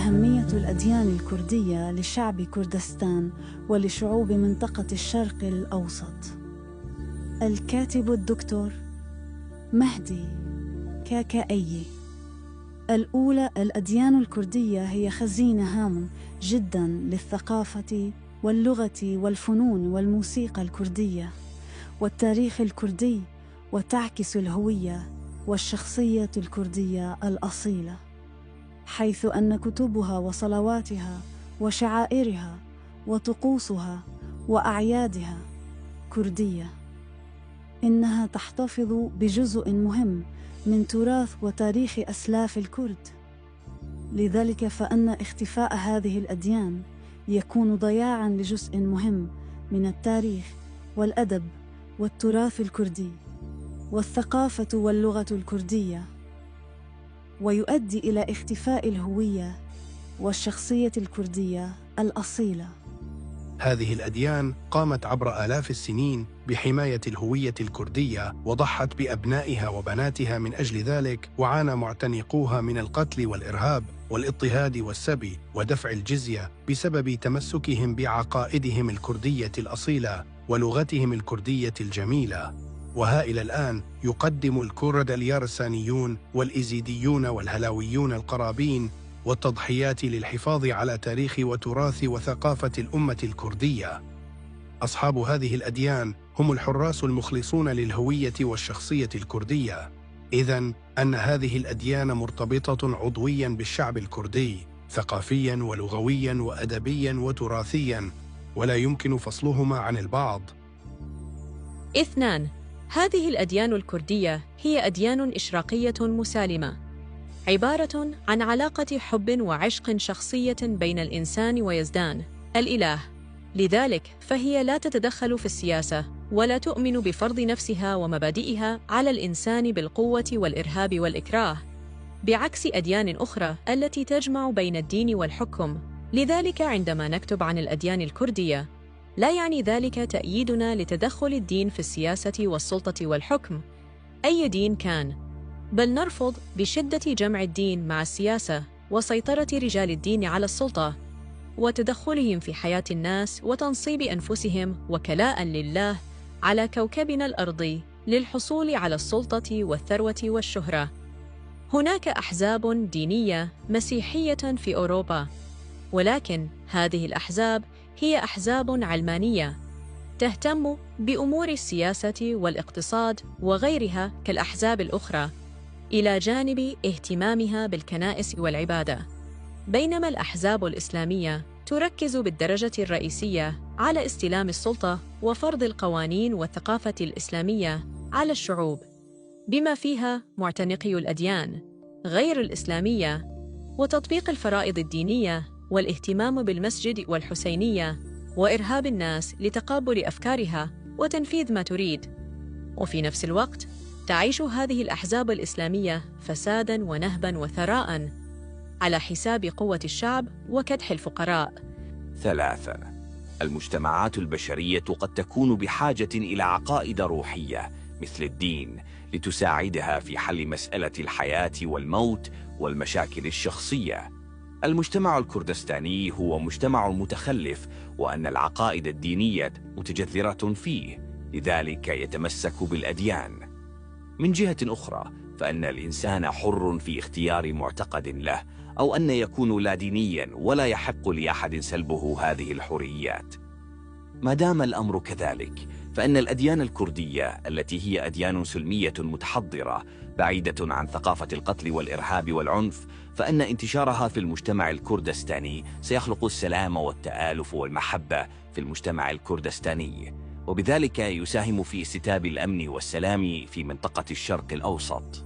أهمية الأديان الكردية لشعب كردستان ولشعوب منطقة الشرق الأوسط. الكاتب الدكتور مهدي كاكائي. الأولى، الأديان الكردية هي خزينة هام جداً للثقافة واللغة والفنون والموسيقى الكردية والتاريخ الكردي، وتعكس الهوية والشخصية الكردية الأصيلة، حيث أن كتبها وصلواتها وشعائرها وطقوسها وأعيادها كردية. إنها تحتفظ بجزء مهم من تراث وتاريخ أسلاف الكرد، لذلك فإن اختفاء هذه الأديان يكون ضياعاً لجزء مهم من التاريخ والأدب والتراث الكردي والثقافة واللغة الكردية، ويؤدي إلى اختفاء الهوية والشخصية الكردية الأصيلة. هذه الأديان قامت عبر آلاف السنين بحماية الهوية الكردية، وضحت بأبنائها وبناتها من أجل ذلك، وعانى معتنقوها من القتل والإرهاب والاضطهاد والسبي ودفع الجزية بسبب تمسكهم بعقائدهم الكردية الأصيلة ولغتهم الكردية الجميلة. وها إلى الآن يقدم الكرد اليارسانيون والإزيديون والهلاويون القرابين والتضحيات للحفاظ على تاريخ وتراث وثقافة الأمة الكردية. أصحاب هذه الأديان هم الحراس المخلصون للهوية والشخصية الكردية. إذن أن هذه الأديان مرتبطة عضوياً بالشعب الكردي، ثقافياً ولغوياً وأدبياً وتراثياً، ولا يمكن فصلهما عن البعض. 2. هذه الأديان الكردية هي أديان إشراقية مسالمة، عبارة عن علاقة حب وعشق شخصية بين الإنسان ويزدان الإله. لذلك فهي لا تتدخل في السياسة، ولا تؤمن بفرض نفسها ومبادئها على الإنسان بالقوة والإرهاب والإكراه، بعكس أديان أخرى التي تجمع بين الدين والحكم. لذلك عندما نكتب عن الأديان الكردية، لا يعني ذلك تأييدنا لتدخل الدين في السياسة والسلطة والحكم أي دين كان، بل نرفض بشدة جمع الدين مع السياسة وسيطرة رجال الدين على السلطة وتدخلهم في حياة الناس وتنصيب أنفسهم وكلاء لله على كوكبنا الأرضي للحصول على السلطة والثروة والشهرة. هناك أحزاب دينية مسيحية في أوروبا، ولكن هذه الأحزاب هي أحزاب علمانية تهتم بأمور السياسة والاقتصاد وغيرها كالأحزاب الأخرى، إلى جانب اهتمامها بالكنائس والعبادة. بينما الأحزاب الإسلامية تركز بالدرجة الرئيسية على استلام السلطة وفرض القوانين والثقافة الإسلامية على الشعوب، بما فيها معتنقي الأديان غير الإسلامية، وتطبيق الفرائض الدينية والاهتمام بالمسجد والحسينية وإرهاب الناس لتقابل أفكارها وتنفيذ ما تريد. وفي نفس الوقت تعيش هذه الأحزاب الإسلامية فساداً ونهباً وثراء على حساب قوة الشعب وكدح الفقراء. 3. المجتمعات البشرية قد تكون بحاجة إلى عقائد روحية مثل الدين لتساعدها في حل مسألة الحياة والموت والمشاكل الشخصية. المجتمع الكردستاني هو مجتمع متخلف، وأن العقائد الدينية متجذرة فيه، لذلك يتمسك بالأديان. من جهة أخرى فإن الإنسان حر في اختيار معتقد له، أو أن يكون لا دينياً، ولا يحق لأحد سلبه هذه الحريات. ما دام الأمر كذلك، فإن الأديان الكردية التي هي أديان سلمية متحضرة بعيدة عن ثقافة القتل والإرهاب والعنف، فإن انتشارها في المجتمع الكردستاني سيخلق السلام والتآلف والمحبة في المجتمع الكردستاني، وبذلك يساهم في استتاب الأمن والسلام في منطقة الشرق الأوسط،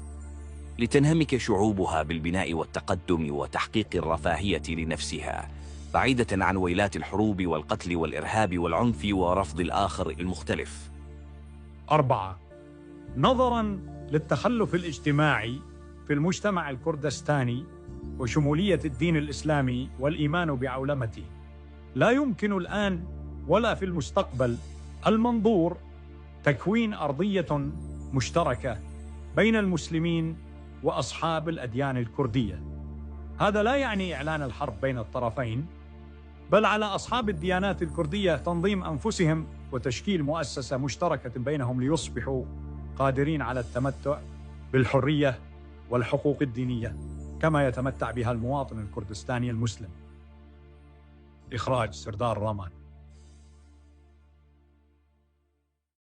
لتنهمك شعوبها بالبناء والتقدم وتحقيق الرفاهية لنفسها، بعيدة عن ويلات الحروب والقتل والإرهاب والعنف ورفض الآخر المختلف. 4. نظراً للتخلف الاجتماعي في المجتمع الكردستاني وشمولية الدين الإسلامي والإيمان بعولمته، لا يمكن الآن ولا في المستقبل المنظور تكوين أرضية مشتركة بين المسلمين وأصحاب الأديان الكردية، هذا لا يعني إعلان الحرب بين الطرفين، بل على أصحاب الديانات الكردية تنظيم أنفسهم وتشكيل مؤسسة مشتركة بينهم ليصبحوا قادرين على التمتع بالحرية والحقوق الدينية كما يتمتع بها المواطن الكردستاني المسلم. إخراج سردار رامان.